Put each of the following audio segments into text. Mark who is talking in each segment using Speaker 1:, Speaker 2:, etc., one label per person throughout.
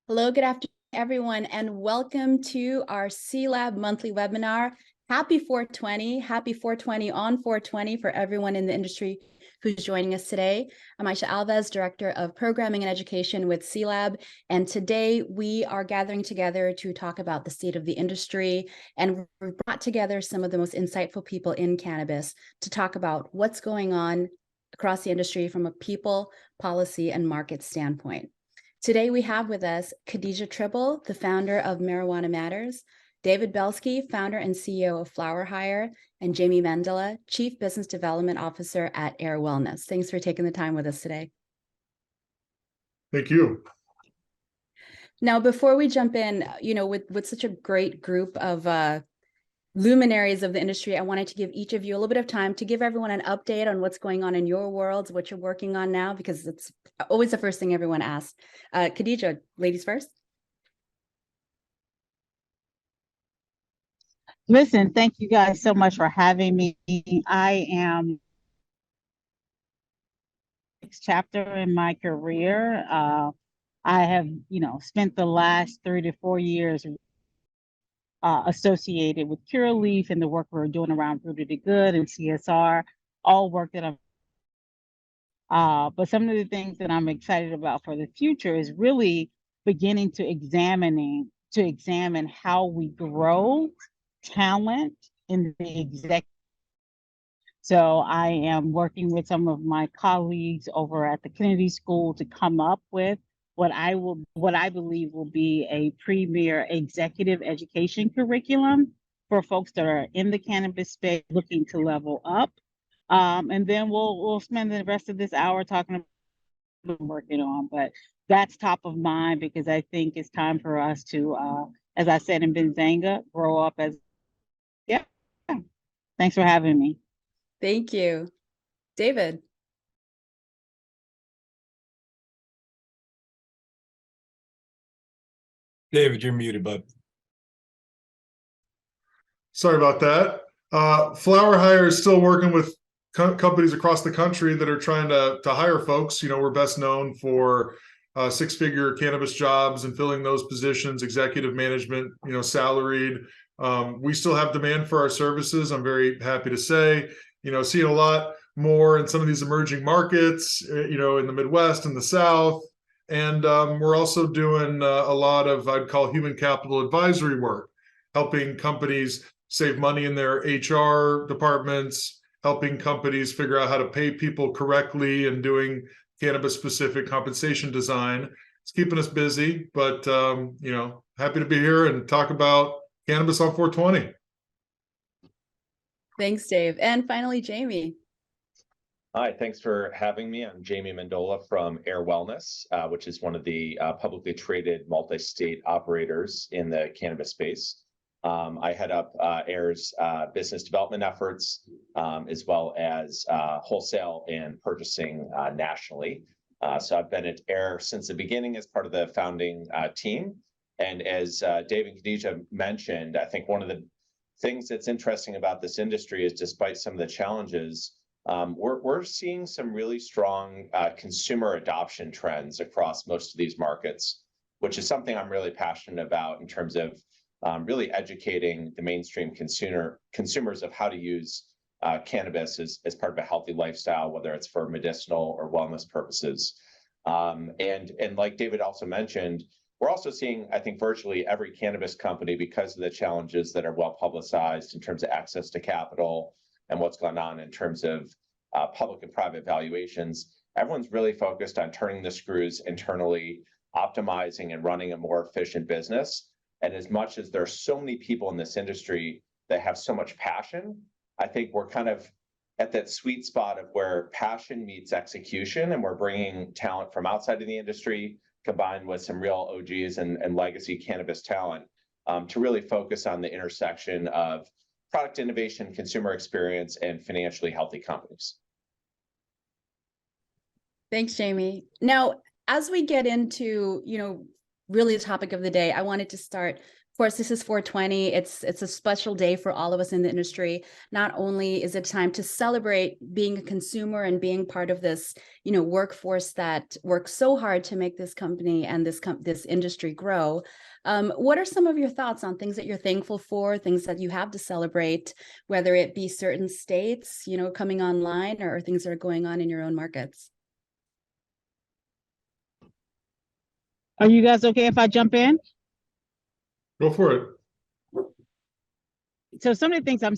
Speaker 1: Hello, good afternoon, everyone, and welcome to our C-Lab monthly webinar. Happy 420, happy 420 on 420 for everyone in the industry who's joining us today. I'm AISHA ALVES, Director of Programming and Education with C-Lab, and today we are gathering together to talk about the state of the industry, and we've brought together some of the most insightful people in cannabis to talk about what's going on across the industry from a people, policy, and market standpoint. Today we have with us KHADIJAH TRIBBLE, the founder of Marijuana Matters, David Belsky, founder and CEO of FlowerHire, and Jamie MENDOLA, Chief Business Development Officer at Air Wellness. Thanks for taking the time with us today.
Speaker 2: Thank you.
Speaker 1: Now, before we jump in, with such a great group of luminaries of the industry, I wanted to give each of you a little bit of time to give everyone an update on what's going on in your worlds, what you're working on now, because it's always the first thing everyone asks. KHADIJAH, ladies first.
Speaker 3: Listen, thank you guys so much for having me. I am next chapter in my career. I have, spent the last 3 to 4 years associated with Curaleaf and the work we're doing around Rooted to Good and CSR, all work that I'm. But some of the things that I'm excited about for the future is really beginning to examine how we grow talent in the executive. So I am working with some of my colleagues over at the Kennedy School to come up with what I believe will be a premier executive education curriculum for folks that are in the cannabis space looking to level up. And then we'll spend the rest of this hour talking about what we're working on. But that's top of mind because I think it's time for us to, as I said in Benzanga, grow up as. Yeah. Thanks for having me.
Speaker 1: Thank you. David.
Speaker 4: David, you're muted, bud.
Speaker 2: Sorry about that. FlowerHire is still working with companies across the country that are trying to hire folks. We're best known for six-figure cannabis jobs and filling those positions, executive management, salaried. We still have demand for our services. I'm very happy to say, seeing a lot more in some of these emerging markets, in the Midwest and the South. And we're also doing a lot of, I'd call, human capital advisory work, helping companies save money in their HR departments, helping companies figure out how to pay people correctly, and doing cannabis-specific compensation design. It's keeping us busy, but happy to be here and talk about cannabis on 420.
Speaker 1: Thanks, Dave. And finally, Jamie.
Speaker 5: Hi, thanks for having me. I'm Jamie MENDOLA from Air Wellness, which is one of the publicly traded multi-state operators in the cannabis space. I head up Air's business development efforts, as well as wholesale and purchasing nationally. So I've been at Air since the beginning as part of the founding team. And as Dave and KHADIJAH mentioned, I think one of the things that's interesting about this industry is, despite some of the challenges, we're seeing some really strong consumer adoption trends across most of these markets, which is something I'm really passionate about in terms of really educating the mainstream consumers of how to use cannabis as part of a healthy lifestyle, whether it's for medicinal or wellness purposes. And like David also mentioned, we're also seeing, I think, virtually every cannabis company, because of the challenges that are well publicized in terms of access to capital and what's going on in terms of public and private valuations, everyone's really focused on turning the screws internally, optimizing and running a more efficient business. And as much as there are so many people in this industry that have so much passion, I think we're kind of at that sweet spot of where passion meets execution, and we're bringing talent from outside of the industry combined with some real OGs and legacy cannabis talent to really focus on the intersection of product innovation, consumer experience, and financially healthy companies.
Speaker 1: Thanks, Jamie. Now, as we get into, really the topic of the day, I wanted to start Of course, this is 420. It's a special day for all of us in the industry. Not only is it time to celebrate being a consumer and being part of this, workforce that works so hard to make this company and this industry grow. What are some of your thoughts on things that you're thankful for, things that you have to celebrate, whether it be certain states, coming online, or things that are going on in your own markets?
Speaker 3: Are you guys okay if I jump in?
Speaker 2: Go for it.
Speaker 3: So some of the things I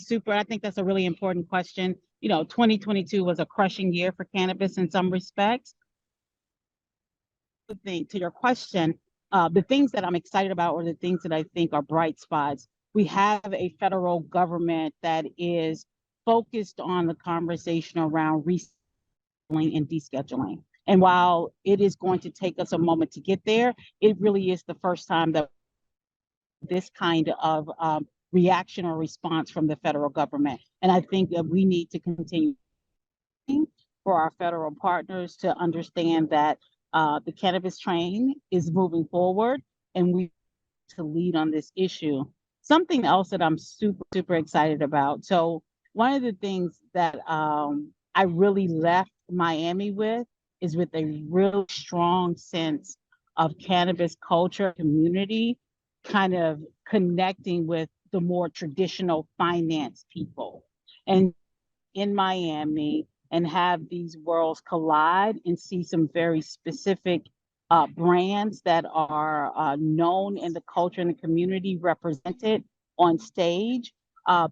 Speaker 3: think that's a really important question. 2022 was a crushing year for cannabis in some respects. To your question, the things that I'm excited about, or the things that I think are bright spots, we have a federal government that is focused on the conversation around rescheduling and descheduling. And while it is going to take us a moment to get there, it really is the first time that this kind of reaction or response from the federal government. And I think that we need to continue for our federal partners to understand that the cannabis train is moving forward, and we need to lead on this issue. Something else that I'm super excited about. So one of the things that I really left Miami with is with a real strong sense of cannabis culture, community, kind of connecting with the more traditional finance people. And in Miami, and have these worlds collide and see some very specific brands that are known in the culture and the community represented on stage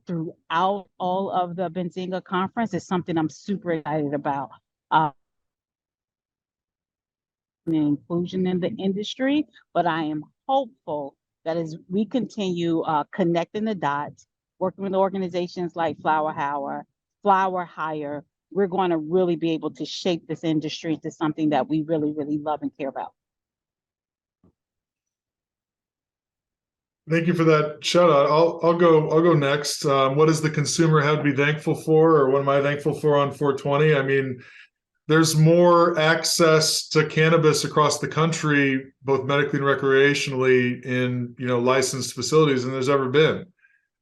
Speaker 3: throughout all of the Benzinga conference is something I'm super excited about. Inclusion in the industry, but I am hopeful that as we continue connecting the dots, working with organizations like FlowerHire, we're going to really be able to shape this industry to something that we really, really love and care about.
Speaker 2: Thank you for that shout out. I'll go next. What does the consumer have to be thankful for, or what am I thankful for on 420? I mean, there's more access to cannabis across the country, both medically and recreationally, in licensed facilities than there's ever been.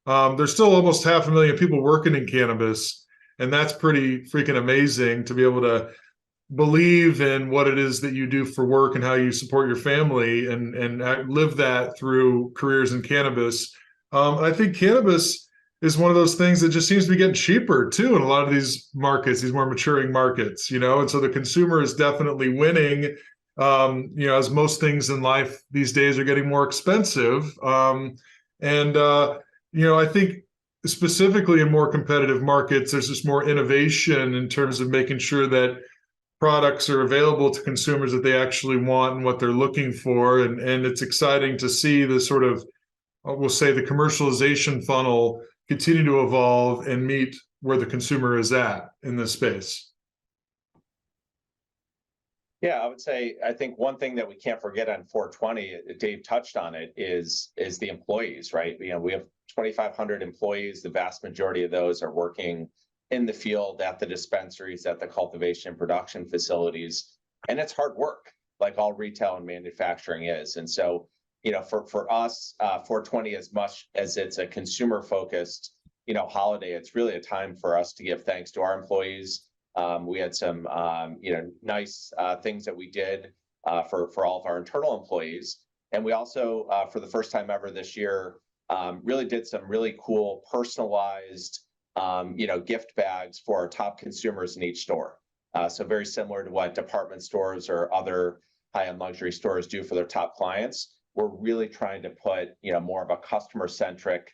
Speaker 2: There's still almost 500,000 people working in cannabis, and that's pretty freaking amazing to be able to believe in what it is that you do for work and how you support your family and live that through careers in cannabis. I think cannabis is one of those things that just seems to be getting cheaper too in a lot of these markets, these more maturing markets, and so the consumer is definitely winning. As most things in life these days are getting more expensive. I think specifically in more competitive markets, there's just more innovation in terms of making sure that products are available to consumers that they actually want and what they're looking for. And it's exciting to see the sort of, we'll say, the commercialization funnel continue to evolve and meet where the consumer is at in this space.
Speaker 5: Yeah, I would say, I think one thing that we can't forget on 420, Dave touched on it, is the employees, right? We have 2,500 employees. The vast majority of those are working in the field, at the dispensaries, at the cultivation and production facilities. And it's hard work, like all retail and manufacturing is. And so, for us, 420, as much as it's a consumer-focused, holiday, it's really a time for us to give thanks to our employees. We had some, nice things that we did for all of our internal employees. And we also, for the first time ever this year, really did some really cool personalized, gift bags for our top consumers in each store. So very similar to what department stores or other high-end luxury stores do for their top clients. We're really trying to put, more of a customer-centric,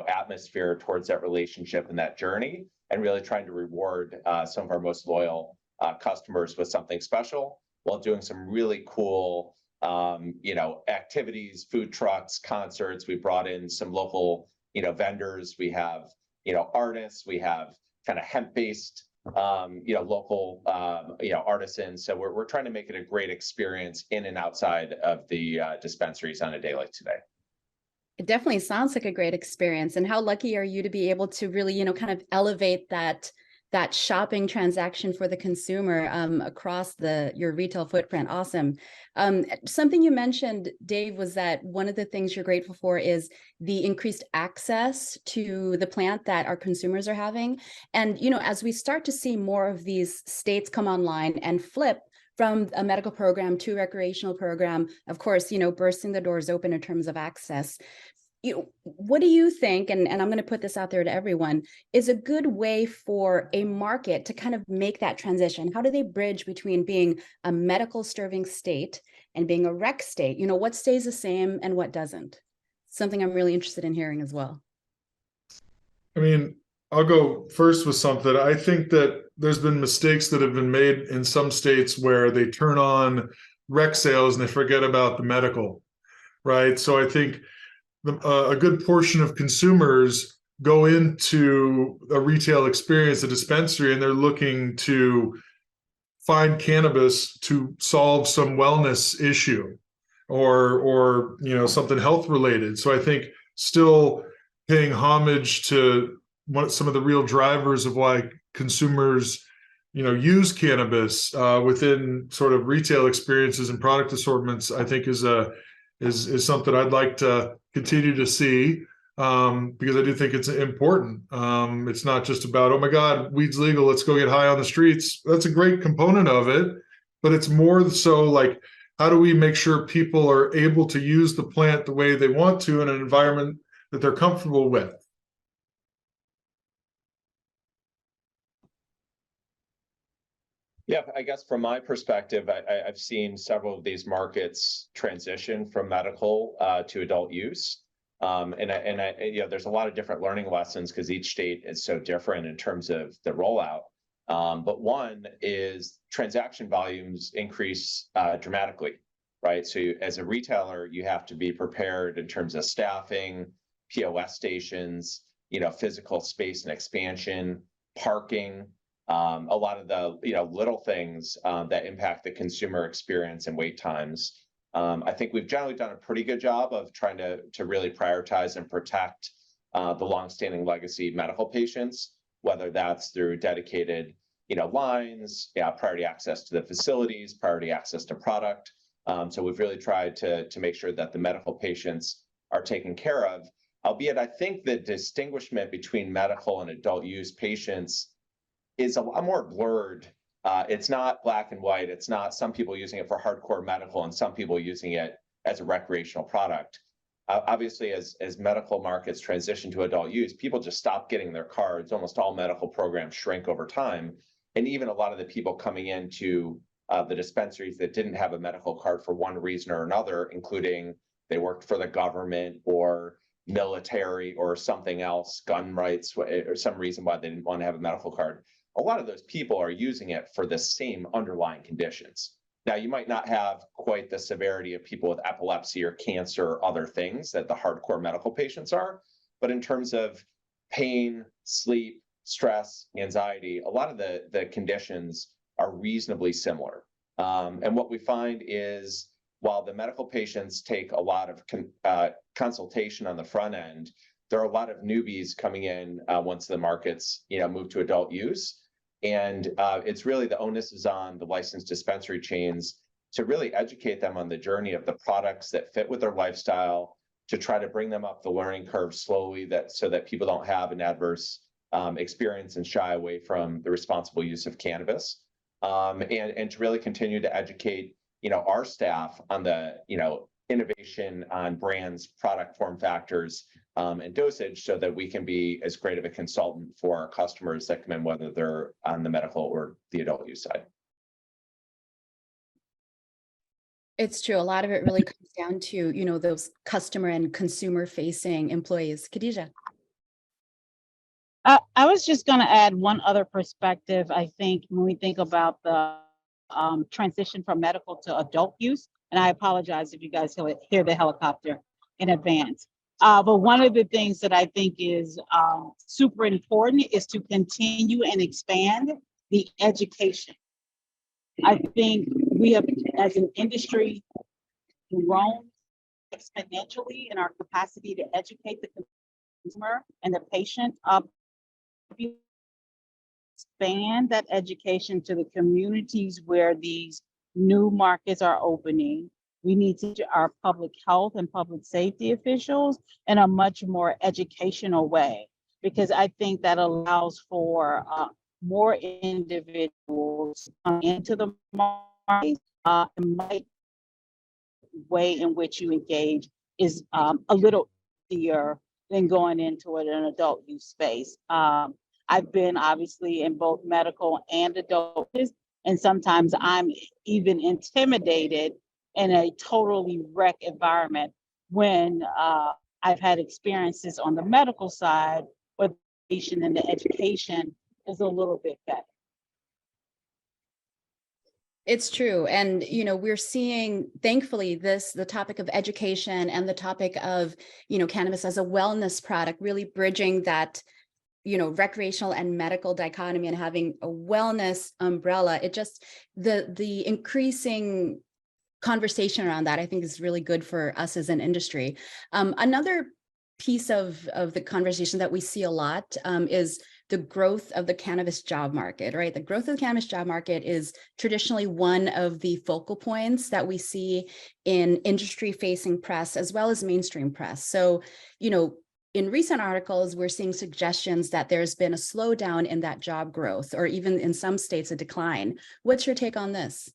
Speaker 5: atmosphere towards that relationship and that journey, and really trying to reward some of our most loyal customers with something special, while doing some really cool, activities, food trucks, concerts. We brought in some local, vendors. We have, artists. We have kind of hemp-based, local, artisans. So we're trying to make it a great experience in and outside of the dispensaries on a day like today.
Speaker 1: It definitely sounds like a great experience. And how lucky are you to be able to really, kind of elevate that that shopping transaction for the consumer across your retail footprint. Awesome. Something you mentioned, Dave, was that one of the things you're grateful for is the increased access to the plant that our consumers are having. And, as we start to see more of these states come online and flip from a medical program to recreational program, of course, bursting the doors open in terms of access. What do you think, and I'm going to put this out there to everyone, is a good way for a market to kind of make that transition? How do they bridge between being a medical serving state and being a rec state? What stays the same and what doesn't? Something I'm really interested in hearing as well.
Speaker 2: I mean, I'll go first with something. I think that there's been mistakes that have been made in some states where they turn on rec sales and they forget about the medical, right? So I think a good portion of consumers go into a retail experience, a dispensary, and they're looking to find cannabis to solve some wellness issue or something health related. So I think still paying homage to some of the real drivers of why consumers use cannabis within sort of retail experiences and product assortments, I think is something I'd like to continue to see, because I do think it's important. It's not just about, oh my God, weed's legal, let's go get high on the streets. That's a great component of it, but it's more so like, how do we make sure people are able to use the plant the way they want to in an environment that they're comfortable with?
Speaker 5: Yeah, I guess from my perspective, I've seen several of these markets transition from medical to adult use. There's a lot of different learning lessons because each state is so different in terms of the rollout. But one is transaction volumes increase dramatically, right? So as a retailer, you have to be prepared in terms of staffing, POS stations, physical space and expansion, parking, a lot of the little things that impact the consumer experience and wait times. I think we've generally done a pretty good job of trying to really prioritize and protect the longstanding legacy medical patients, whether that's through dedicated lines, priority access to the facilities, priority access to product. So we've really tried to make sure that the medical patients are taken care of. Albeit, I think the distinguishment between medical and adult use patients is a lot more blurred. It's not black and white. It's not some people using it for hardcore medical and some people using it as a recreational product. Obviously, as medical markets transition to adult use, people just stop getting their cards. Almost all medical programs shrink over time. And even a lot of the people coming into the dispensaries that didn't have a medical card for one reason or another, including they worked for the government or military or something else, gun rights, or some reason why they didn't want to have a medical card. A lot of those people are using it for the same underlying conditions. Now, you might not have quite the severity of people with epilepsy or cancer or other things that the hardcore medical patients are, but in terms of pain, sleep, stress, anxiety, a lot of the conditions are reasonably similar. And what we find is while the medical patients take a lot of consultation on the front end, there are a lot of newbies coming in once the markets move to adult use. And it's really the onus is on the licensed dispensary chains to really educate them on the journey of the products that fit with their lifestyle, to try to bring them up the learning curve slowly so that people don't have an adverse experience and shy away from the responsible use of cannabis. And to really continue to educate our staff on the innovation on brands, product form factors, and dosage, so that we can be as great of a consultant for our customers that come in, whether they're on the medical or the adult use side.
Speaker 1: It's true. A lot of it really comes down to, those customer and consumer facing employees. KHADIJAH.
Speaker 3: I was just going to add one other perspective. I think when we think about the transition from medical to adult use, and I apologize if you guys hear the helicopter in advance. But one of the things that I think is super important is to continue and expand the education. I think we have, as an industry, grown exponentially in our capacity to educate the consumer and the patient. expand that education to the communities where these new markets are opening. We need to teach our public health and public safety officials in a much more educational way, because I think that allows for more individuals to come into the market. And my way in which you engage is a little easier than going into an adult use space. I've been obviously in both medical and adult use, and sometimes I'm even intimidated in a totally wreck environment when I've had experiences on the medical side where the patient and the education is a little bit better.
Speaker 1: It's true. And, you know, we're seeing, thankfully, the topic of education and the topic of, you know, cannabis as a wellness product, really bridging that, you know, recreational and medical dichotomy and having a wellness umbrella. It just, the increasing conversation around that, I think, is really good for us as an industry. Another piece of the conversation that we see a lot is the growth of the cannabis job market, right? The growth of the cannabis job market is traditionally one of the focal points that we see in industry-facing press as well as mainstream press. So, you know, in recent articles, we're seeing suggestions that there's been a slowdown in that job growth, or even in some states, a decline. What's your take on this?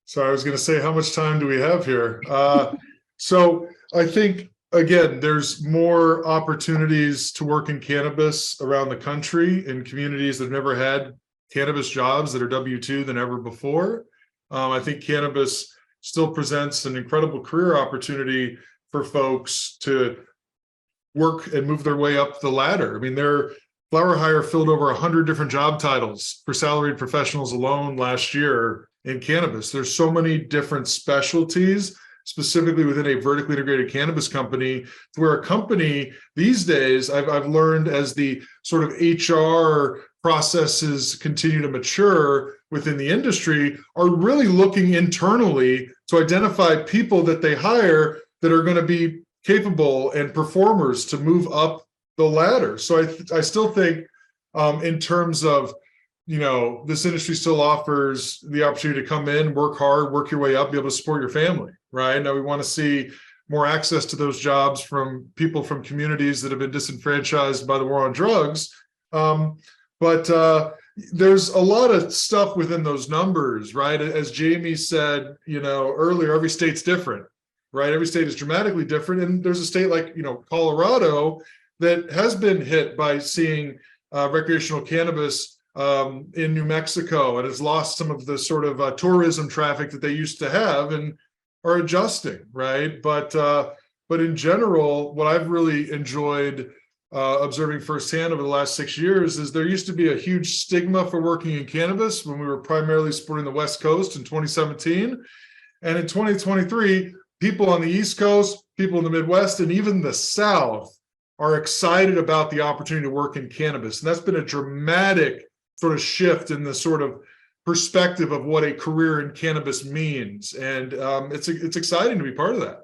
Speaker 2: So I was going to say, how much time do we have here? So I think, again, there's more opportunities to work in cannabis around the country in communities that have never had cannabis jobs that are W-2 than ever before. I think cannabis still presents an incredible career opportunity for folks to work and move their way up the ladder. I mean, FlowerHire filled over 100 different job titles for salaried professionals alone last year in cannabis. There's so many different specialties, specifically within a vertically integrated cannabis company, where a company these days, I've learned, as the sort of HR processes continue to mature within the industry, are really looking internally to identify people that they hire that are going to be capable and performers to move up the ladder. So I still think in terms of, you know, this industry still offers the opportunity to come in, work hard, work your way up, be able to support your family, right? Now we want to see more access to those jobs from people from communities that have been disenfranchised by the war on drugs. But there's a lot of stuff within those numbers, right? As Jamie said, you know, earlier, every state's different, right? Every state is dramatically different. And there's a state like, you know, Colorado that has been hit by seeing recreational cannabis in New Mexico, and has lost some of the sort of tourism traffic that they used to have, and are adjusting, right? But in general, what I've really enjoyed observing firsthand over the last 6 years is there used to be a huge stigma for working in cannabis when we were primarily supporting the West Coast in 2017. And in 2023, people on the East Coast, people in the Midwest, and even the South are excited about the opportunity to work in cannabis. And that's been a dramatic sort of shift in the sort of perspective of what a career in cannabis means. And it's exciting to be part of that.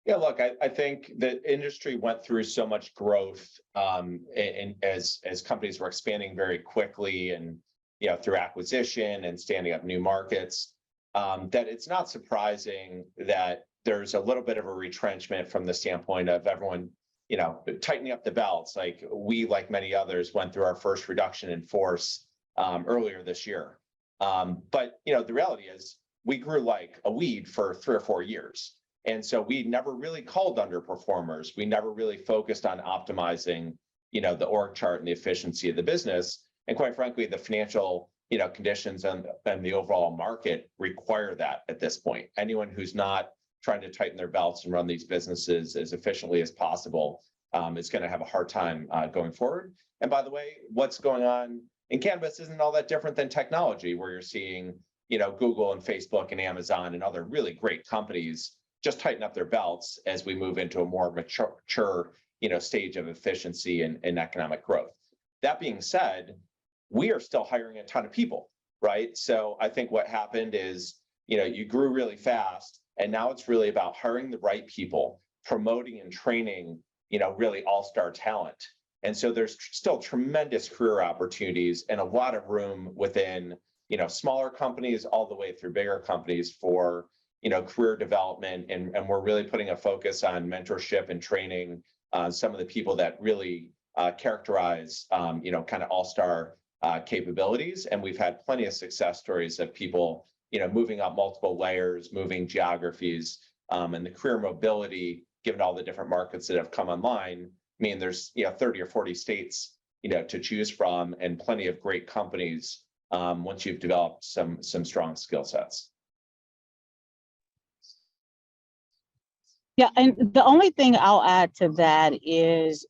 Speaker 5: Yeah, look, I think the industry went through so much growth and as companies were expanding very quickly, and, you know, through acquisition and standing up new markets, that it's not surprising that there's a little bit of a retrenchment from the standpoint of everyone, you know, tightening up the belts. Like we, like many others, went through our first reduction in force earlier this year. But, you know, the reality is we grew like a weed for 3 or 4 years. And so we never really called underperformers. We never really focused on optimizing, you know, the org chart and the efficiency of the business. And quite frankly, the financial, you know, conditions and the overall market require that at this point. Anyone who's not trying to tighten their belts and run these businesses as efficiently as possible is going to have a hard time going forward. And by the way, what's going on in cannabis isn't all that different than technology, where you're seeing, you know, Google and Facebook and Amazon and other really great companies just tighten up their belts as we move into a more mature, you know, stage of efficiency and economic growth. That being said, we are still hiring a ton of people, right? So I think what happened is, you know, you grew really fast, And now it's really about hiring the right people, promoting and training, really all-star talent. And so there's still tremendous career opportunities and a lot of room within, smaller companies all the way through bigger companies for, career development. And we're really putting a focus on mentorship and training some of the people that really characterize, kind of all-star capabilities. And we've had plenty of success stories of people, moving up multiple layers, moving geographies, and the career mobility, given all the different markets that have come online. I mean, there's 30 or 40 states to choose from, and plenty of great companies once you've developed some strong skill sets.
Speaker 3: Yeah, and the only thing I'll add to that is,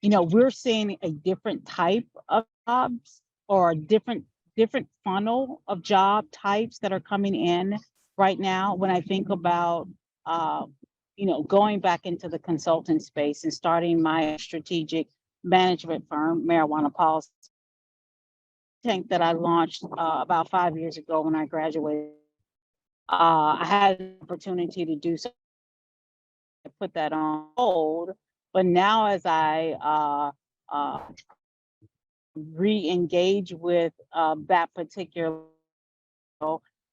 Speaker 3: we're seeing a different type of jobs, or a different funnel of job types that are coming in right now. When I think about, going back into the consulting space and starting my strategic management firm, Marijuana Policy, that I launched about 5 years ago when I graduated. I had an opportunity to do so. I put that on hold, but now as I re-engage with that particular,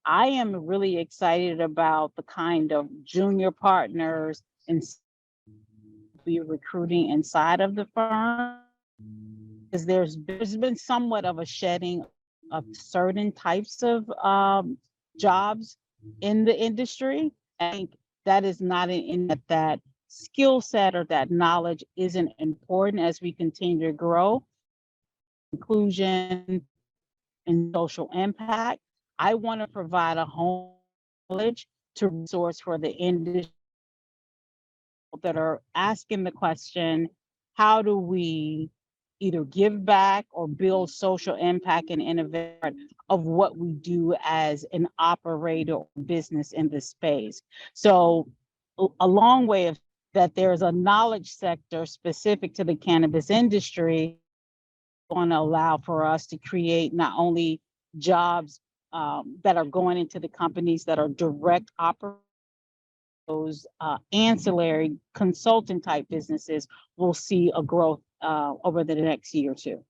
Speaker 3: I am really excited about the kind of junior partners and be recruiting inside of the firm, because there's been somewhat of a shedding of certain types of jobs in the industry. I think that is not in that skill set or that knowledge isn't important as we continue to grow. Inclusion and social impact. I want to provide a home knowledge to resource for the industry that are asking the question, how do we either give back or build social impact and innovate of what we do as an operator or business in this space. So a long way of that, there's a knowledge sector specific to the cannabis industry going to allow for us to create not only jobs that are going into the companies that are direct operators, those ancillary consultant type businesses will see a growth over the next year or two.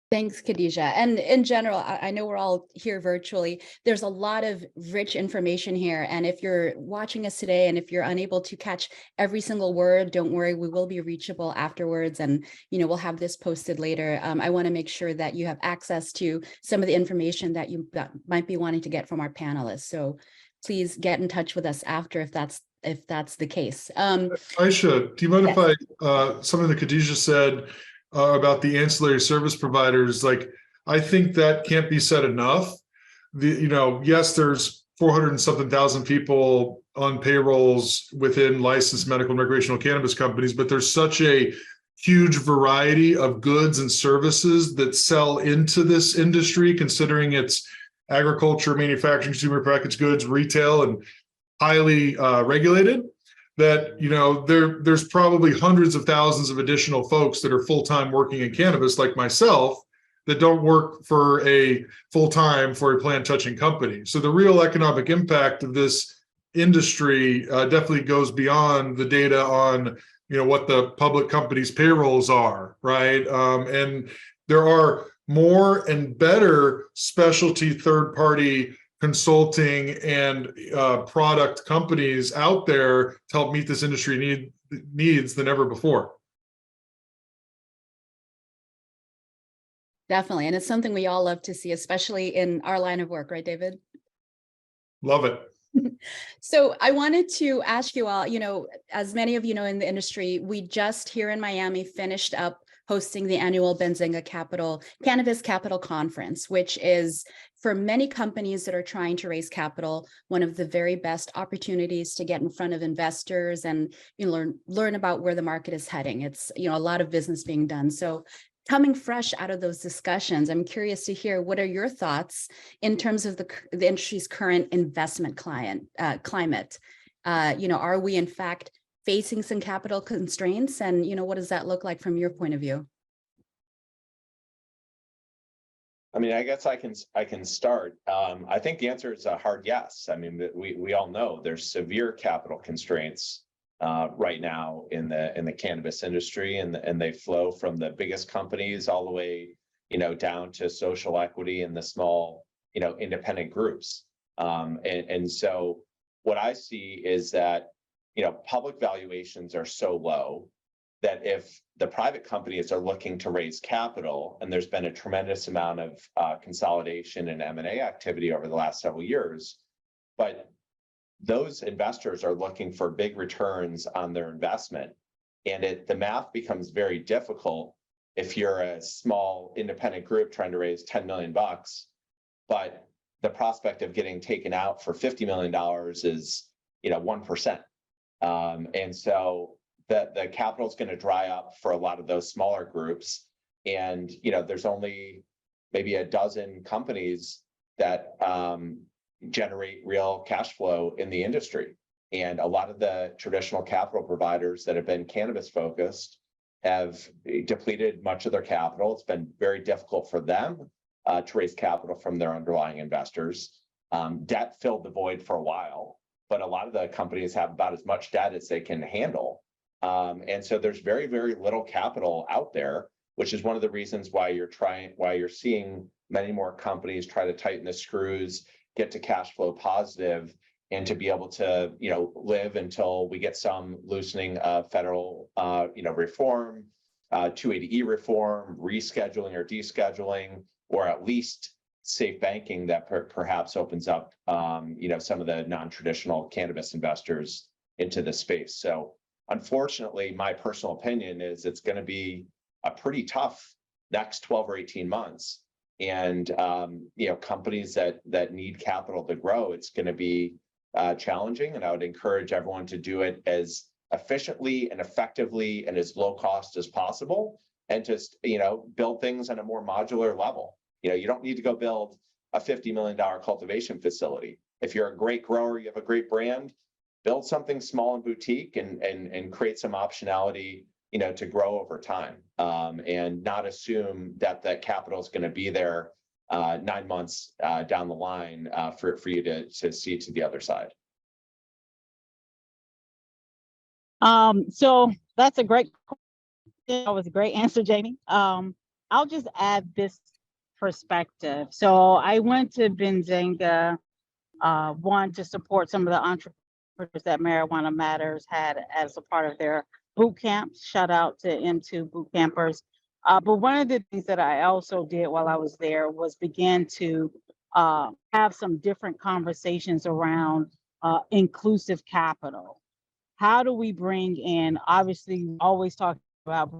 Speaker 1: Thanks, KHADIJAH. And in general, I know we're all here virtually. There's a lot of rich information here. And if you're watching us today and if you're unable to catch every single word, don't worry, we will be reachable afterwards. And, we'll have this posted later. I want to make sure that you have access to some of the information that you might be wanting to get from our panelists. So please get in touch with us after if that's the case.
Speaker 2: AISHA, do you mind if I, something that KHADIJAH said about the ancillary service providers, like, I think that can't be said enough. Yes, there's 400 and something thousand people on payrolls within licensed medical and recreational cannabis companies, but there's such a huge variety of goods and services that sell into this industry, considering it's agriculture, manufacturing, consumer packaged goods, retail, and highly regulated, that there's probably hundreds of thousands of additional folks that are full-time working in cannabis, like myself, that don't work for a full-time for a plant-touching company. So the real economic impact of this industry definitely goes beyond the data on what the public companies' payrolls are, right? And there are more and better specialty third-party consulting and product companies out there to help meet this industry needs than ever before.
Speaker 1: Definitely. And it's something we all love to see, especially in our line of work, right, David?
Speaker 2: Love it.
Speaker 1: So I wanted to ask you all, as many of you know in the industry, we just here in Miami finished up hosting the annual Benzinga Cannabis Capital Conference, which is for many companies that are trying to raise capital, one of the very best opportunities to get in front of investors and learn about where the market is heading. It's a lot of business being done. So coming fresh out of those discussions, I'm curious to hear what are your thoughts in terms of the industry's current investment climate. Are we in fact facing some capital constraints, and what does that look like from your point of view?
Speaker 5: I mean, I guess I can start. I think the answer is a hard yes. I mean, we all know there's severe capital constraints right now in the cannabis industry, and they flow from the biggest companies all the way, down to social equity and the small, independent groups. And so what I see is that, public valuations are so low that if the private companies are looking to raise capital, and there's been a tremendous amount of consolidation and M&A activity over the last several years, but those investors are looking for big returns on their investment. And the math becomes very difficult if you're a small independent group trying to raise $10 million, but the prospect of getting taken out for $50 million is, 1%. And so the capital is going to dry up for a lot of those smaller groups. And, there's only maybe a dozen companies that generate real cash flow in the industry. And a lot of the traditional capital providers that have been cannabis focused have depleted much of their capital. It's been very difficult for them to raise capital from their underlying investors. Debt filled the void for a while, but a lot of the companies have about as much debt as they can handle. And so there's very, very little capital out there, which is one of the reasons why you're seeing many more companies try to tighten the screws, get to cash flow positive, and to be able to, live until we get some loosening of federal, reform, 280E reform, rescheduling or descheduling, or at least safe banking that perhaps opens up, some of the non-traditional cannabis investors into the space. So unfortunately, my personal opinion is it's going to be a pretty tough next 12 or 18 months. And, companies that need capital to grow, it's going to be challenging. And I would encourage everyone to do it as efficiently and effectively and as low cost as possible, and just, build things on a more modular level. You don't need to go build a $50 million cultivation facility. If you're a great grower, you have a great brand, build something small and boutique and create some optionality, to grow over time, and not assume that capital is going to be there 9 months down the line for you to see to the other side.
Speaker 3: So that's a great question. That was a great answer, Jamie. I'll just add this perspective. So I went to Benzinga, one, to support some of the entrepreneurs that Marijuana Matters had as a part of their boot camps. Shout out to M2 boot campers. But one of the things that I also did while I was there was begin to have some different conversations around inclusive capital. How do we bring in, obviously, we always talk about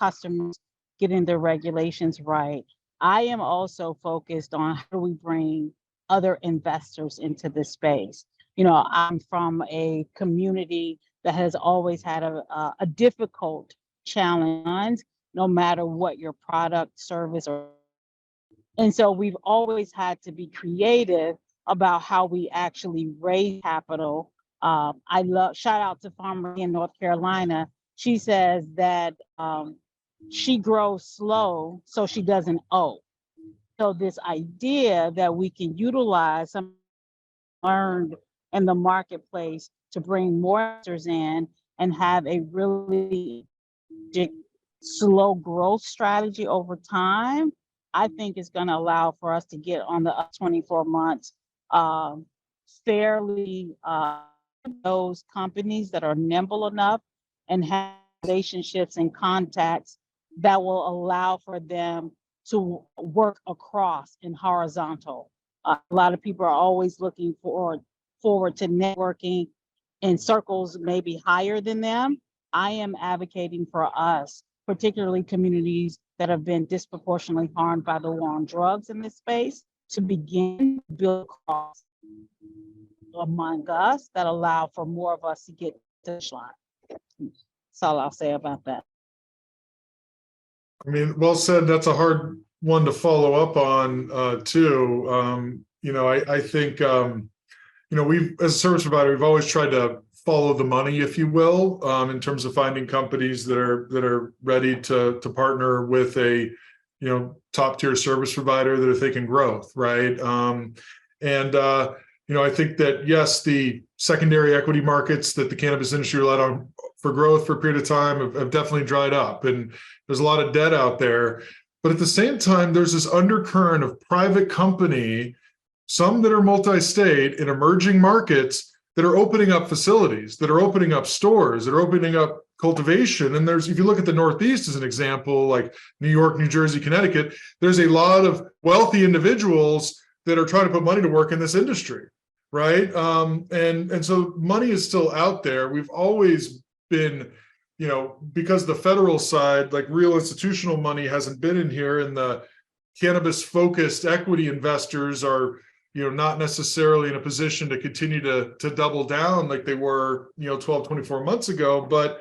Speaker 3: customers getting their regulations right. I am also focused on how do we bring other investors into this space. I'm from a community that has always had a difficult challenge, no matter what your product, service, and so we've always had to be creative about how we actually raise capital. Shout out to Farmer in North Carolina. She says that she grows slow so she doesn't owe. So this idea that we can utilize some learned in the marketplace to bring more investors in and have a really slow growth strategy over time, I think is going to allow for us to get on the 24 months fairly those companies that are nimble enough and have relationships and contacts that will allow for them to work across and horizontal. A lot of people are always looking forward to networking in circles maybe higher than them. I am advocating for us, particularly communities that have been disproportionately harmed by the war on drugs in this space, to begin to build across among us that allow for more of us to get to the line. That's all I'll say about that.
Speaker 2: I mean, well said. That's a hard one to follow up on too. I think, we've, as a service provider, we've always tried to follow the money, if you will, in terms of finding companies that are ready to partner with a top tier service provider that are thinking growth, right? I think that, yes, the secondary equity markets that the cannabis industry relied on for growth for a period of time have definitely dried up, and there's a lot of debt out there. But at the same time, there's this undercurrent of private company, some that are multi-state in emerging markets, that are opening up facilities, that are opening up stores, that are opening up cultivation. And if you look at the Northeast as an example, like New York, New Jersey, Connecticut, there's a lot of wealthy individuals that are trying to put money to work in this industry, right? And so money is still out there. We've always been, because the federal side, like real institutional money hasn't been in here, and the cannabis focused equity investors are, not necessarily in a position to continue to double down like they were, 12, 24 months ago. But,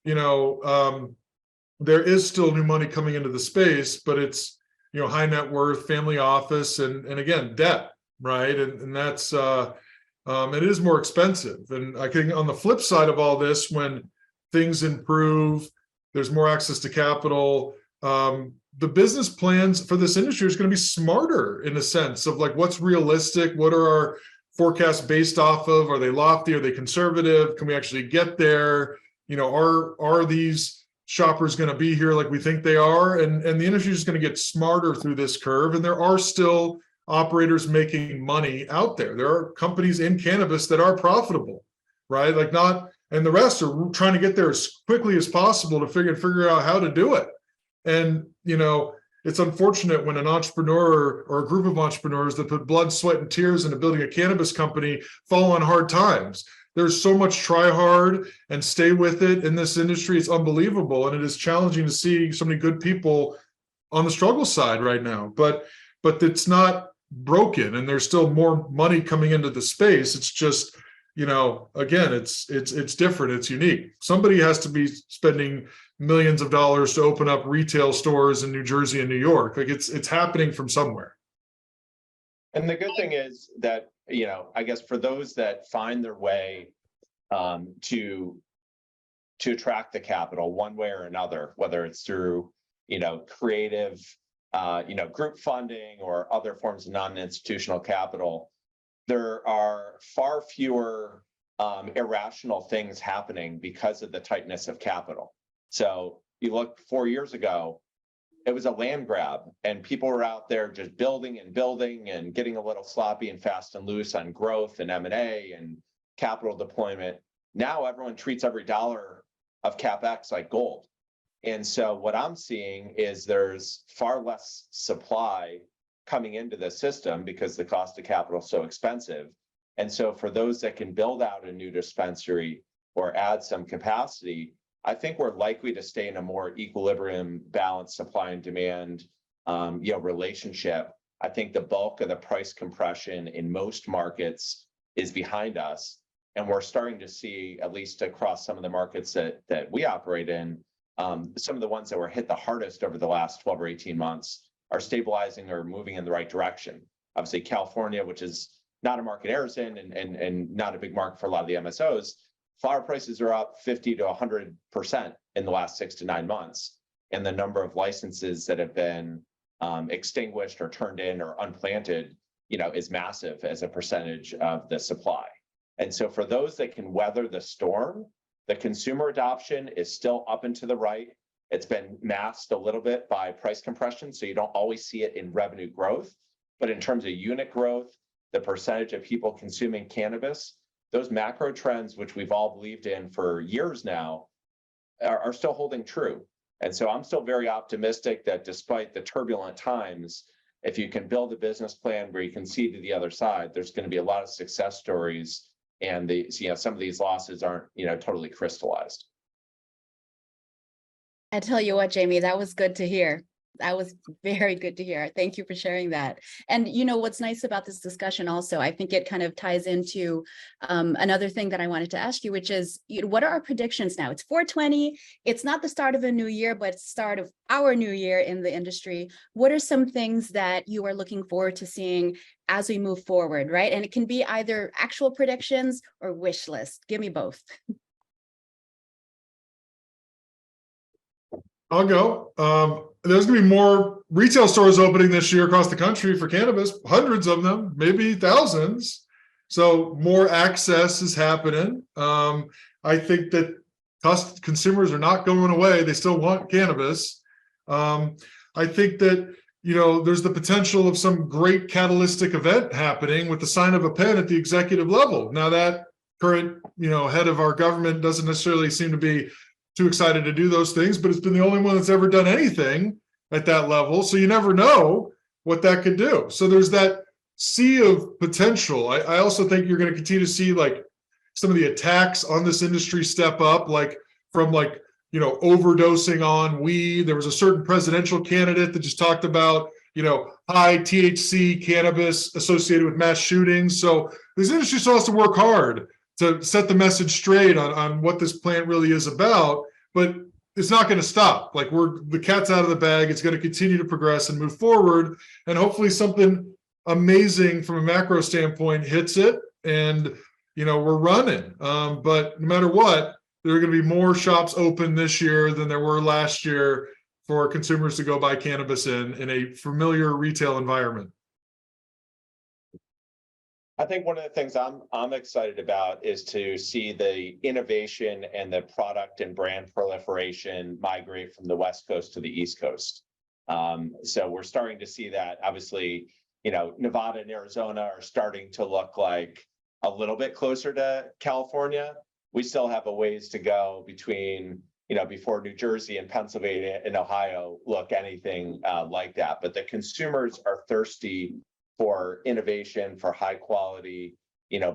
Speaker 2: there is still new money coming into the space, but it's, high net worth, family office, and again, debt, right? And that's, it is more expensive. And I think on the flip side of all this, when things improve, there's more access to capital, the business plans for this industry is going to be smarter, in a sense of like, what's realistic? What are our forecasts based off of? Are they lofty? Are they conservative? Can we actually get there? Are these shoppers going to be here like we think they are? And the industry is going to get smarter through this curve. And there are still operators making money out there. There are companies in cannabis that are profitable, right? And the rest are trying to get there as quickly as possible to figure out how to do it. And, it's unfortunate when an entrepreneur or a group of entrepreneurs that put blood, sweat, and tears into building a cannabis company fall on hard times. There's so much try hard and stay with it in this industry. It's unbelievable. And it is challenging to see so many good people on the struggle side right now, but it's not broken, and there's still more money coming into the space. It's just, again, it's different. It's unique. Somebody has to be spending millions of dollars to open up retail stores in New Jersey and New York. Like it's happening from somewhere.
Speaker 5: And the good thing is that, I guess for those that find their way to attract the capital one way or another, whether it's through, creative, group funding or other forms of non-institutional capital, there are far fewer irrational things happening because of the tightness of capital. So you look 4 years ago, it was a land grab, and people were out there just building and getting a little sloppy and fast and loose on growth and M&A and capital deployment. Now everyone treats every dollar of CapEx like gold. And so what I'm seeing is there's far less supply coming into the system because the cost of capital is so expensive. And so for those that can build out a new dispensary or add some capacity, I think we're likely to stay in a more equilibrium, balanced supply and demand, relationship. I think the bulk of the price compression in most markets is behind us, and we're starting to see, at least across some of the markets that we operate in, some of the ones that were hit the hardest over the last 12 or 18 months are stabilizing or moving in the right direction. Obviously, California, which is not a market Ayers in and not a big market for a lot of the MSOs, flower prices are up 50 to 100% in the last 6 to 9 months. And the number of licenses that have been extinguished or turned in or unplanted, is massive as a percentage of the supply. And so for those that can weather the storm, the consumer adoption is still up and to the right. It's been masked a little bit by price compression, so you don't always see it in revenue growth. But in terms of unit growth, the percentage of people consuming cannabis, those macro trends, which we've all believed in for years now, are still holding true. And so I'm still very optimistic that despite the turbulent times, if you can build a business plan where you can see to the other side, there's going to be a lot of success stories, and some of these losses aren't, totally crystallized.
Speaker 1: I tell you what, Jamie, that was good to hear. That was very good to hear. Thank you for sharing that. And what's nice about this discussion also, I think it kind of ties into another thing that I wanted to ask you, which is, what are our predictions now? It's 4/20. It's not the start of a new year, but it's the start of our new year in the industry. What are some things that you are looking forward to seeing as we move forward, right? And it can be either actual predictions or wish list. Give me both.
Speaker 2: I'll go. there's going to be more retail stores opening this year across the country for cannabis, hundreds of them, maybe thousands. So more access is happening. I think that consumers are not going away. They still want cannabis. I think that, there's the potential of some great catalytic event happening with the sign of a pen at the executive level. Now that current, head of our government doesn't necessarily seem to be too excited to do those things, but it's been the only one that's ever done anything at that level. So you never know what that could do. So there's that sea of potential. I also think you're going to continue to see like some of the attacks on this industry step up, like from overdosing on weed. There was a certain presidential candidate that just talked about, high THC cannabis associated with mass shootings. So this industry still has to work hard to set the message straight on what this plant really is about, but it's not going to stop. Like the cat's out of the bag. It's going to continue to progress and move forward. And hopefully something amazing from a macro standpoint hits it and, we're running. But no matter what, there are going to be more shops open this year than there were last year for consumers to go buy cannabis in a familiar retail environment.
Speaker 5: I think one of the things I'm excited about is to see the innovation and the product and brand proliferation migrate from the West Coast to the East Coast. So we're starting to see that. Obviously, Nevada and Arizona are starting to look like a little bit closer to California. We still have a ways to go between, before New Jersey and Pennsylvania and Ohio look anything like that. But the consumers are thirsty for innovation, for high quality,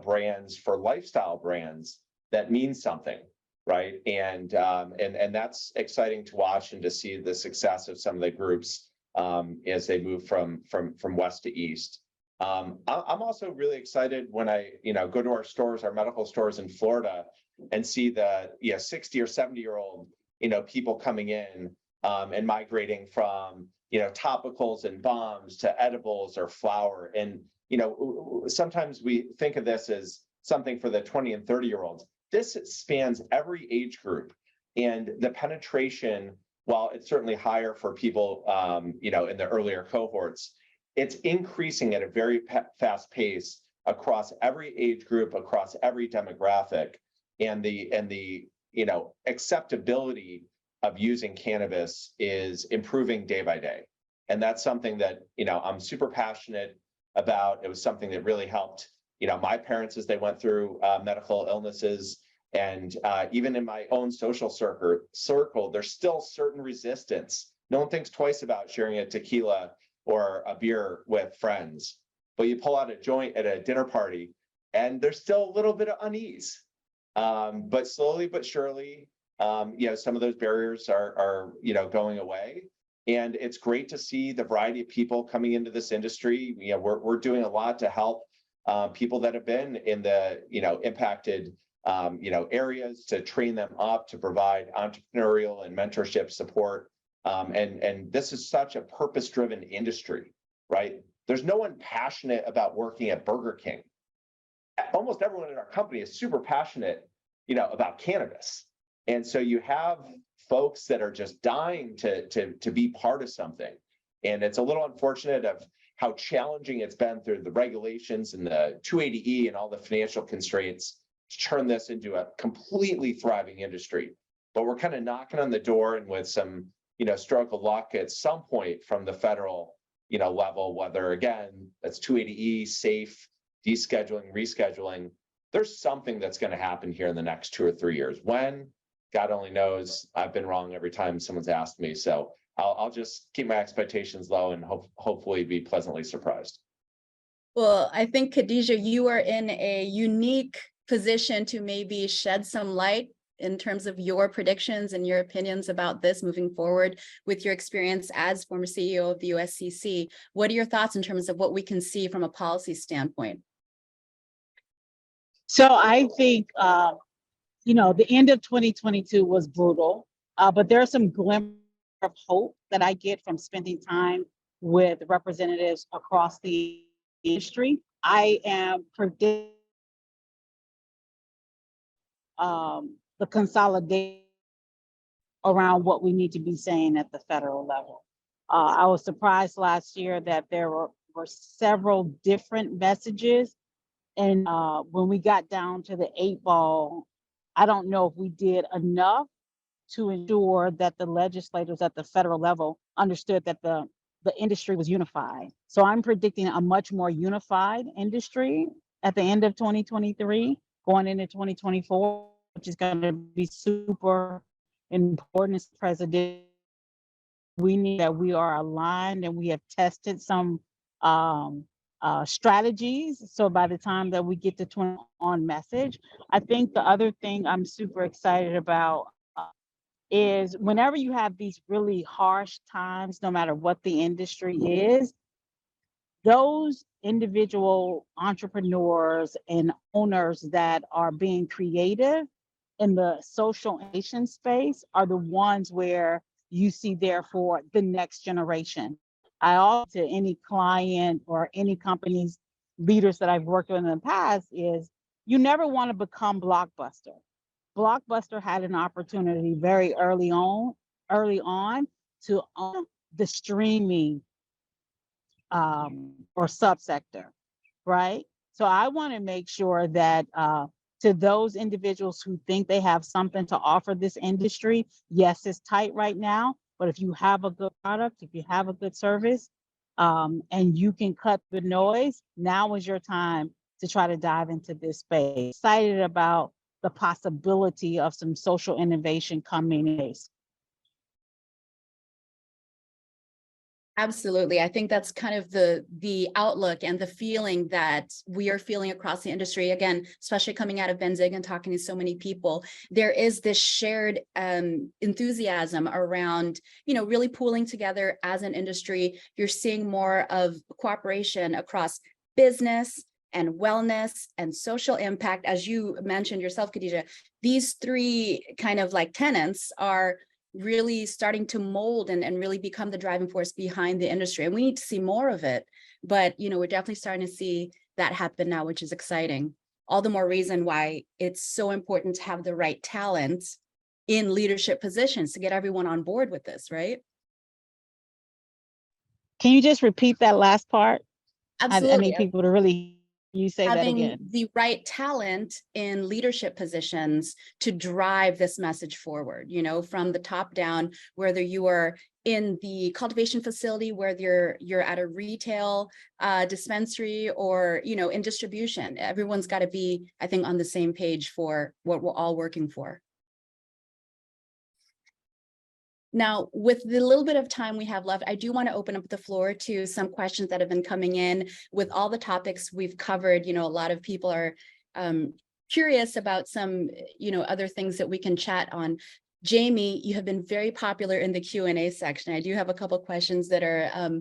Speaker 5: brands, for lifestyle brands that mean something, right? And that's exciting to watch and to see the success of some of the groups as they move from west to east. I'm also really excited when I go to our stores, our medical stores in Florida, and see the 60 or 70-year-old people coming in and migrating from topicals and bombs to edibles or flower. And sometimes we think of this as something for the 20 and 30-year-olds. This spans every age group, and the penetration, while it's certainly higher for people in the earlier cohorts, it's increasing at a very fast pace across every age group, across every demographic, and the acceptability of using cannabis is improving day by day. And that's something that, I'm super passionate about. It was something that really helped, my parents as they went through medical illnesses. And even in my own social circle, there's still certain resistance. No one thinks twice about sharing a tequila or a beer with friends, but you pull out a joint at a dinner party and there's still a little bit of unease. But slowly but surely, some of those barriers are going away. And it's great to see the variety of people coming into this industry. We're doing a lot to help people that have been in the impacted areas, to train them up, to provide entrepreneurial and mentorship support. And this is such a purpose-driven industry, right? There's no one passionate about working at Burger King. Almost everyone in our company is super passionate, about cannabis. And so you have folks that are just dying to be part of something. And it's a little unfortunate of how challenging it's been through the regulations and the 280E and all the financial constraints to turn this into a completely thriving industry. But we're kind of knocking on the door, and with some, stroke of luck at some point from the federal, level, whether again, that's 280E, safe, descheduling, rescheduling, there's something that's going to happen here in the next 2 or 3 years. When, God only knows. I've been wrong every time someone's asked me. So I'll just keep my expectations low and hopefully be pleasantly surprised.
Speaker 1: Well, I think, KHADIJAH, you are in a unique position to maybe shed some light in terms of your predictions and your opinions about this moving forward with your experience as former CEO of the USCC. What are your thoughts in terms of what we can see from a policy standpoint?
Speaker 3: So I think, the end of 2022 was brutal, but there are some glimmers of hope that I get from spending time with representatives across the industry. I am predicting the consolidation around what we need to be saying at the federal level. I was surprised last year that there were several different messages. And when we got down to the 8 ball, I don't know if we did enough to ensure that the legislators at the federal level understood that the industry was unified. So I'm predicting a much more unified industry at the end of 2023, going into 2024, which is going to be super important as president. We need that we are aligned and we have tested some strategies. So by the time that we get to 20 on message, I think the other thing I'm super excited about is whenever you have these really harsh times, no matter what the industry is, those individual entrepreneurs and owners that are being creative in the social innovation space are the ones where you see therefore the next generation. I also, to any client or any company's leaders that I've worked with in the past, is you never want to become Blockbuster. Blockbuster had an opportunity very early on to own the streaming or subsector, right? So I want to make sure that to those individuals who think they have something to offer this industry, yes, it's tight right now, but if you have a good product, if you have a good service, and you can cut the noise, now is your time to try to dive into this space. Excited about the possibility of some social innovation coming in.
Speaker 1: Absolutely. I think that's kind of the outlook and the feeling that we are feeling across the industry. Again, especially coming out of Benzig and talking to so many people, there is this shared enthusiasm around, really pooling together as an industry. You're seeing more of cooperation across business and wellness and social impact. As you mentioned yourself, KHADIJAH, these three kind of like tenets are really starting to mold and really become the driving force behind the industry. And we need to see more of it. But, we're definitely starting to see that happen now, which is exciting. All the more reason why it's so important to have the right talent in leadership positions to get everyone on board with this, right?
Speaker 3: Can you just repeat that last part?
Speaker 1: Absolutely.
Speaker 3: I need people to really, you say that
Speaker 1: Having
Speaker 3: again.
Speaker 1: the right talent in leadership positions to drive this message forward, from the top down, whether you are in the cultivation facility, whether you're at a retail dispensary or, in distribution. Everyone's got to be, I think, on the same page for what we're all working for. Now, with the little bit of time we have left, I do want to open up the floor to some questions that have been coming in. With all the topics we've covered, a lot of people are curious about some, other things that we can chat on. Jamie, you have been very popular in the Q&A section. I do have a couple of questions that are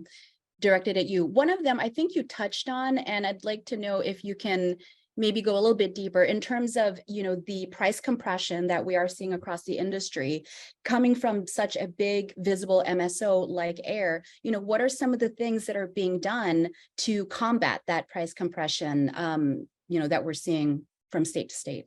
Speaker 1: directed at you. One of them, I think you touched on, and I'd like to know if you can maybe go a little bit deeper in terms of, the price compression that we are seeing across the industry coming from such a big visible MSO like AIR. What are some of the things that are being done to combat that price compression, that we're seeing from state to state?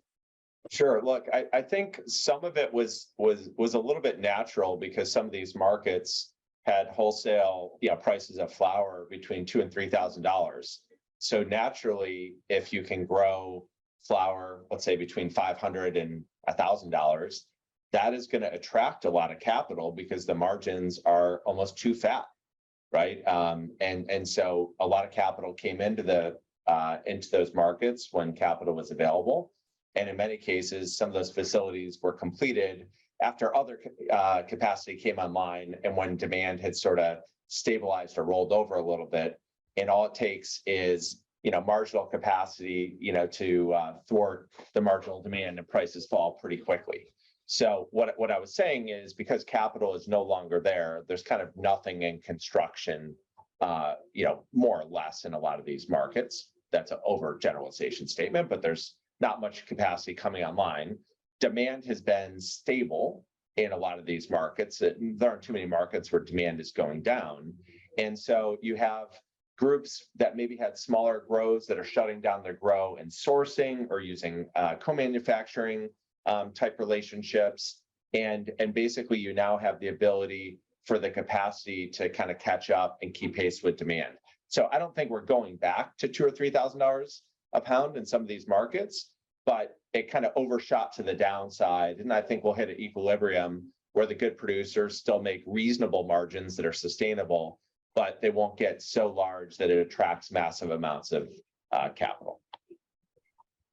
Speaker 5: Sure. Look, I think some of it was a little bit natural because some of these markets had wholesale prices of flower between $2,000 and $3,000. So naturally, if you can grow flower, let's say between $500 and $1,000, that is going to attract a lot of capital because the margins are almost too fat, right? And so a lot of capital came into those markets when capital was available, and in many cases, some of those facilities were completed after other capacity came online, and when demand had sort of stabilized or rolled over a little bit. And all it takes is, marginal capacity, to thwart the marginal demand, and prices fall pretty quickly. So what I was saying is, because capital is no longer there, there's kind of nothing in construction, more or less in a lot of these markets. That's an overgeneralization statement, but there's not much capacity coming online. Demand has been stable in a lot of these markets. There aren't too many markets where demand is going down. And so you have groups that maybe had smaller grows that are shutting down their grow and sourcing or using co-manufacturing type relationships. And basically you now have the ability for the capacity to kind of catch up and keep pace with demand. So I don't think we're going back to $2,000 or $3,000 a pound in some of these markets, but it kind of overshot to the downside. And I think we'll hit an equilibrium where the good producers still make reasonable margins that are sustainable, but they won't get so large that it attracts massive amounts of capital.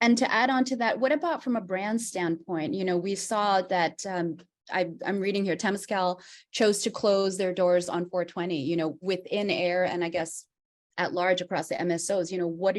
Speaker 1: And to add on to that, what about from a brand standpoint? You know, we saw that I'm reading here, Temescal chose to close their doors on 420, you know, within AIR and I guess at large across the MSOs. You know, what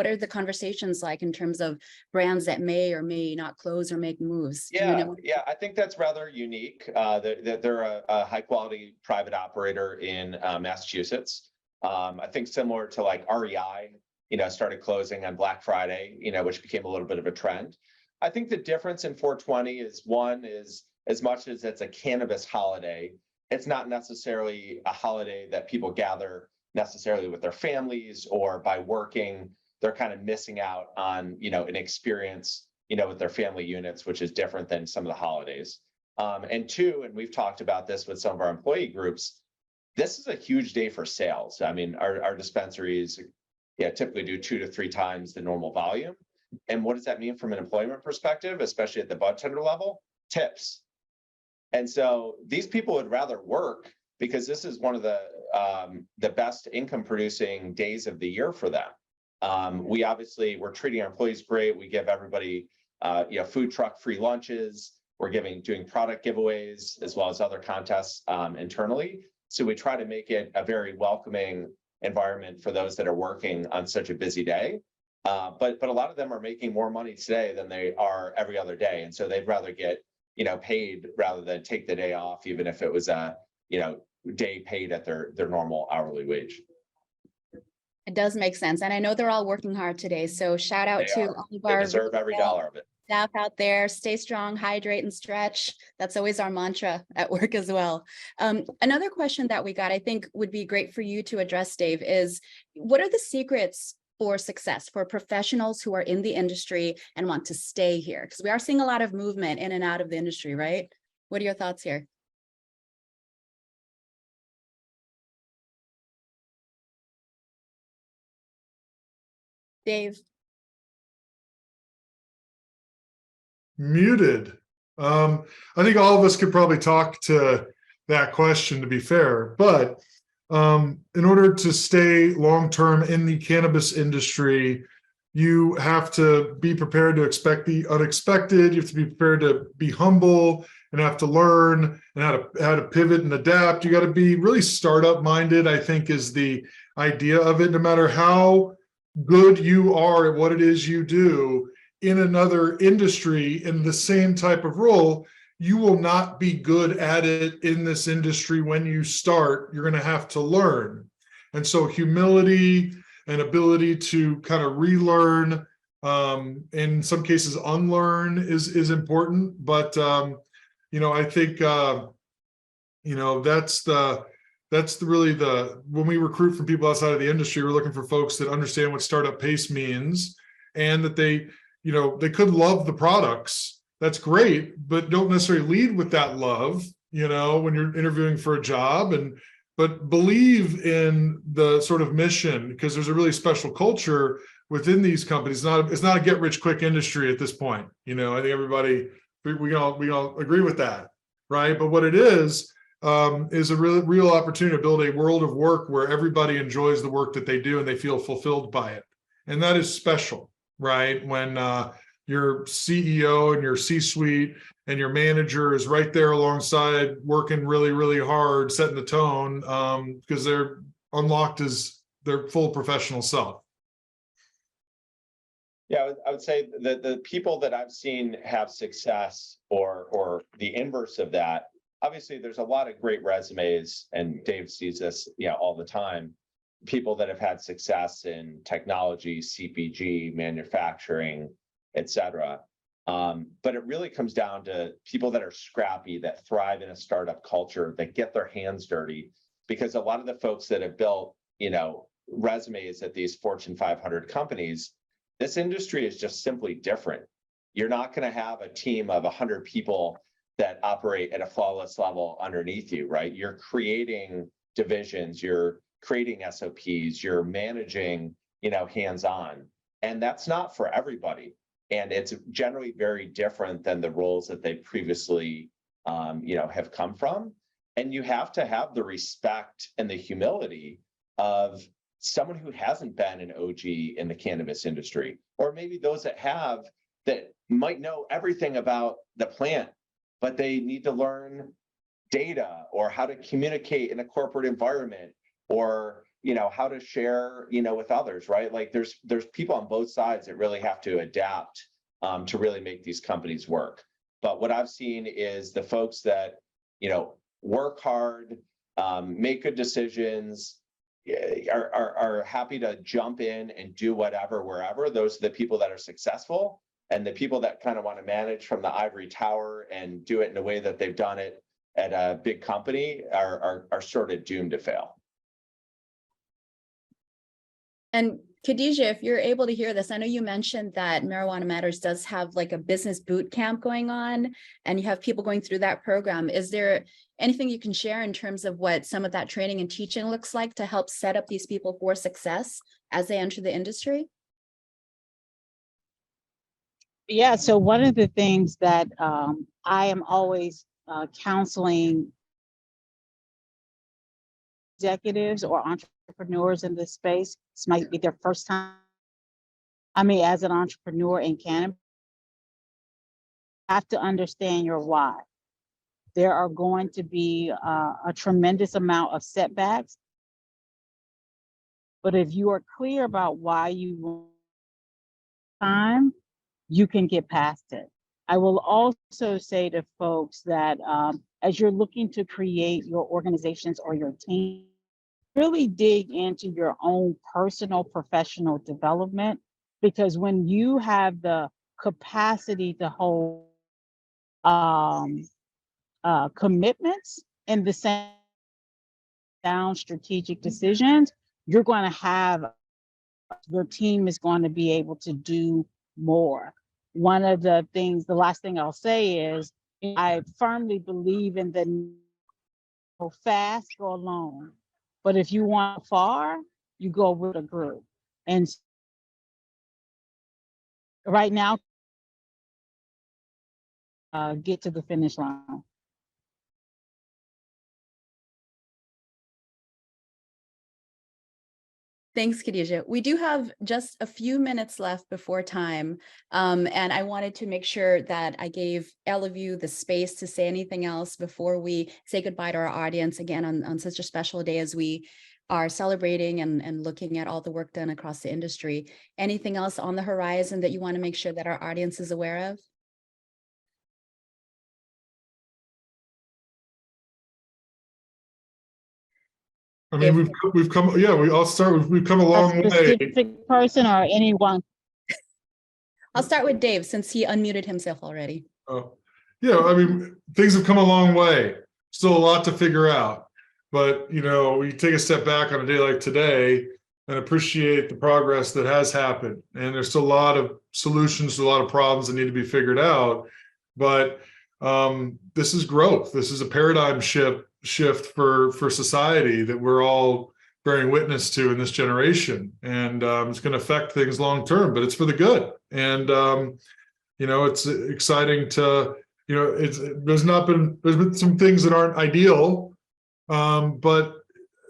Speaker 1: are the conversations like in terms of brands that may or may not close or make moves?
Speaker 5: Yeah, I think that's rather unique. They're a high quality private operator in Massachusetts. I think similar to like REI, you know, started closing on Black Friday, you know, which became a little bit of a trend. I think the difference in 420 is one is as much as it's a cannabis holiday, it's not necessarily a holiday that people gather necessarily with their families or by working. They're kind of missing out on, you know, an experience, you know, with their family units, which is different than some of the holidays. And two, and we've talked about this with some of our employee groups, this is a huge day for sales. I mean, our dispensaries, typically do 2 to 3 times the normal volume. And what does that mean from an employment perspective, especially at the budtender level? Tips. And so these people would rather work because this is one of the best income producing days of the year for them. We're treating our employees great. We give everybody, food truck free lunches. We're doing product giveaways as well as other contests internally. So we try to make it a very welcoming environment for those that are working on such a busy day. But a lot of them are making more money today than they are every other day. And so they'd rather get, paid rather than take the day off, even if it was a, day paid at their normal hourly wage.
Speaker 1: It does make sense. And I know they're all working hard today. So shout out to all of our
Speaker 5: They deserve every dollar of it.
Speaker 1: Staff out there, stay strong, hydrate and stretch. That's always our mantra at work as well. Another question that we got, I think would be great for you to address, Dave, is what are the secrets for success for professionals who are in the industry and want to stay here? Because we are seeing a lot of movement in and out of the industry, right? What are your thoughts here? Dave.
Speaker 2: Muted. I think all of us could probably talk to that question, to be fair, but in order to stay long-term in the cannabis industry, you have to be prepared to expect the unexpected. You have to be prepared to be humble and have to learn and how to pivot and adapt. You got to be really startup minded, I think, is the idea of it. No matter how good you are at what it is you do in another industry in the same type of role, you will not be good at it in this industry when you start. You're going to have to learn. And so humility and ability to kind of relearn, in some cases unlearn is important. But I think that's really when we recruit from people outside of the industry, we're looking for folks that understand what startup pace means and that they could love the products. That's great, but don't necessarily lead with that love, when you're interviewing for a job, but believe in the sort of mission, because there's a really special culture within these companies. It's not a get rich quick industry at this point. I think everybody, we all agree with that, right? But what it is a real opportunity to build a world of work where everybody enjoys the work that they do and they feel fulfilled by it. And that is special, right? When your CEO and your C-suite and your manager is right there alongside, working really, really hard, setting the tone, because they're unlocked as their full professional self.
Speaker 5: Yeah, I would say that the people that I've seen have success or the inverse of that, obviously there's a lot of great resumes, and Dave sees this all the time. People that have had success in technology, CPG, manufacturing, etc. But it really comes down to people that are scrappy, that thrive in a startup culture, that get their hands dirty. Because a lot of the folks that have built, resumes at these Fortune 500 companies, this industry is just simply different. You're not going to have a team of 100 people that operate at a flawless level underneath you, right? You're creating divisions, you're creating SOPs, you're managing, hands-on, and that's not for everybody. And it's generally very different than the roles that they previously, have come from. And you have to have the respect and the humility of someone who hasn't been an OG in the cannabis industry, or maybe those that have, that might know everything about the plant, but they need to learn data or how to communicate in a corporate environment, or how to share with others, right? Like there's people on both sides that really have to adapt to really make these companies work. But what I've seen is the folks that work hard, make good decisions, are happy to jump in and do whatever wherever. Those are the people that are successful. And the people that kind of want to manage from the ivory tower and do it in a way that they've done it at a big company are sort of doomed to fail.
Speaker 1: And KHADIJAH, if you're able to hear this, I know you mentioned that Marijuana Matters does have like a business boot camp going on, and you have people going through that program. Is there anything you can share in terms of what some of that training and teaching looks like to help set up these people for success as they enter the industry?
Speaker 3: Yeah, so one of the things that I am always counseling executives or entrepreneurs in this space, this might be their first time, as an entrepreneur in cannabis, have to understand your why. There are going to be a tremendous amount of setbacks, but if you are clear about why you want time, you can get past it. I will also say to folks that as you're looking to create your organizations or your team, really dig into your own personal professional development, because when you have the capacity to hold commitments and the same down strategic decisions, you're going to have, your team is going to be able to do more. One of the things, the last thing I'll say is, I firmly believe in the go fast, go alone. But if you want far, you go with a group. And right now, get to the finish line.
Speaker 1: Thanks, KHADIJAH. We do have just a few minutes left before time. And I wanted to make sure that I gave all of you the space to say anything else before we say goodbye to our audience again on such a special day as we are celebrating and looking at all the work done across the industry. Anything else on the horizon that you want to make sure that our audience is aware of?
Speaker 2: I mean, we've come, I'll start with, we've come a long way.
Speaker 3: A specific person or anyone?
Speaker 1: I'll start with Dave since he unmuted himself already.
Speaker 2: Yeah, I mean, things have come a long way. Still a lot to figure out, but we take a step back on a day like today and appreciate the progress that has happened. And there's still a lot of solutions to a lot of problems that need to be figured out. But this is growth. This is a paradigm shift for society that we're all bearing witness to in this generation, and it's going to affect things long term, but it's for the good. And it's exciting to there's been some things that aren't ideal, but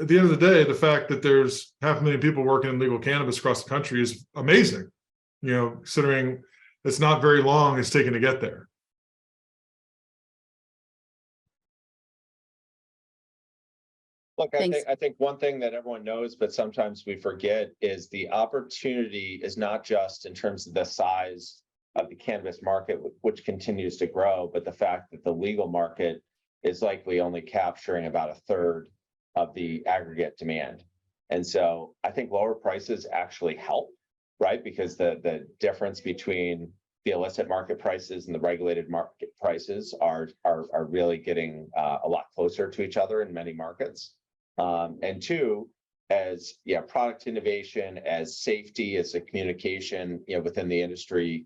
Speaker 2: at the end of the day, the fact that there's 500,000 people working in legal cannabis across the country is amazing, considering it's not very long it's taken to get there.
Speaker 5: Look, I think one thing that everyone knows, but sometimes we forget, is the opportunity is not just in terms of the size of the cannabis market, which continues to grow, but the fact that the legal market is likely only capturing about a third of the aggregate demand. And so I think lower prices actually help, right? Because the difference between the illicit market prices and the regulated market prices are really getting a lot closer to each other in many markets. And two, as product innovation, as safety, as the communication within the industry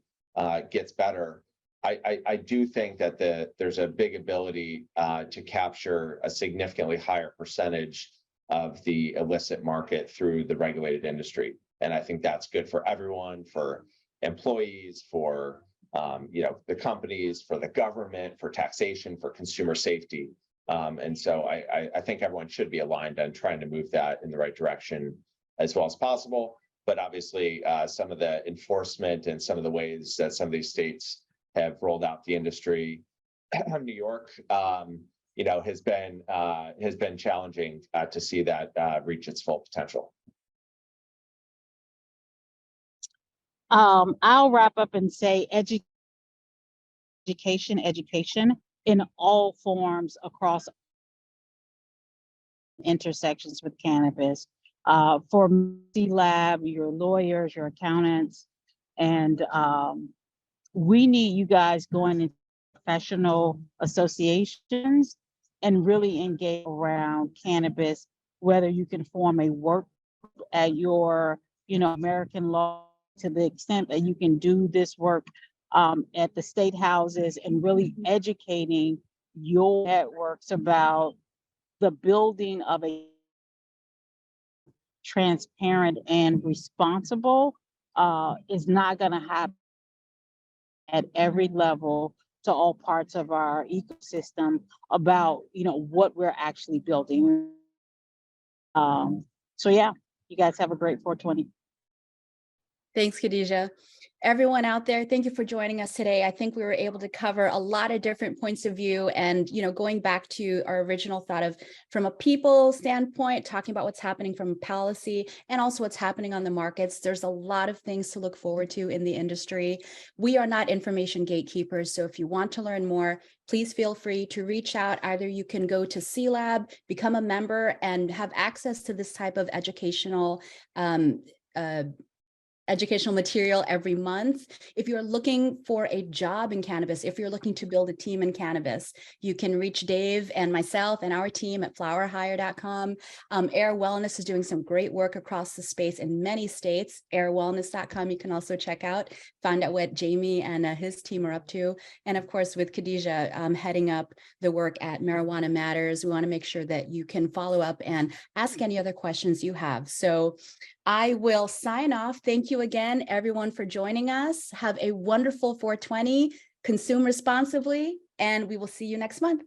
Speaker 5: gets better, I do think that there's a big ability to capture a significantly higher percentage of the illicit market through the regulated industry. And I think that's good for everyone, for employees, for the companies, for the government, for taxation, for consumer safety. And so I think everyone should be aligned on trying to move that in the right direction as well as possible. But obviously, some of the enforcement and some of the ways that some of these states have rolled out the industry, New York, has been challenging to see that reach its full potential.
Speaker 3: I'll wrap up and say education in all forms across intersections with cannabis. For C-Lab, your lawyers, your accountants, and we need you guys going into professional associations and really engage around cannabis, whether you can form a work at your, American law, to the extent that you can do this work at the state houses and really educating your networks about the building of a transparent and responsible is not going to happen at every level to all parts of our ecosystem about, what we're actually building. So yeah, you guys have a great 420.
Speaker 1: Thanks, KHADIJAH. Everyone out there, thank you for joining us today. I think we were able to cover a lot of different points of view and, going back to our original thought of from a people standpoint, talking about what's happening from policy and also what's happening on the markets. There's a lot of things to look forward to in the industry. We are not information gatekeepers. So if you want to learn more, please feel free to reach out. Either you can go to C-Lab, become a member and have access to this type of educational material every month. If you're looking for a job in cannabis, if you're looking to build a team in cannabis, you can reach Dave and myself and our team at flowerhire.com. Air Wellness is doing some great work across the space in many states. Airwellness.com you can also check out, find out what Jamie and his team are up to. And of course, with KHADIJAH heading up the work at Marijuana Matters, we want to make sure that you can follow up and ask any other questions you have. So I will sign off. Thank you again, everyone, for joining us. Have a wonderful 420, consume responsibly, and we will see you next month.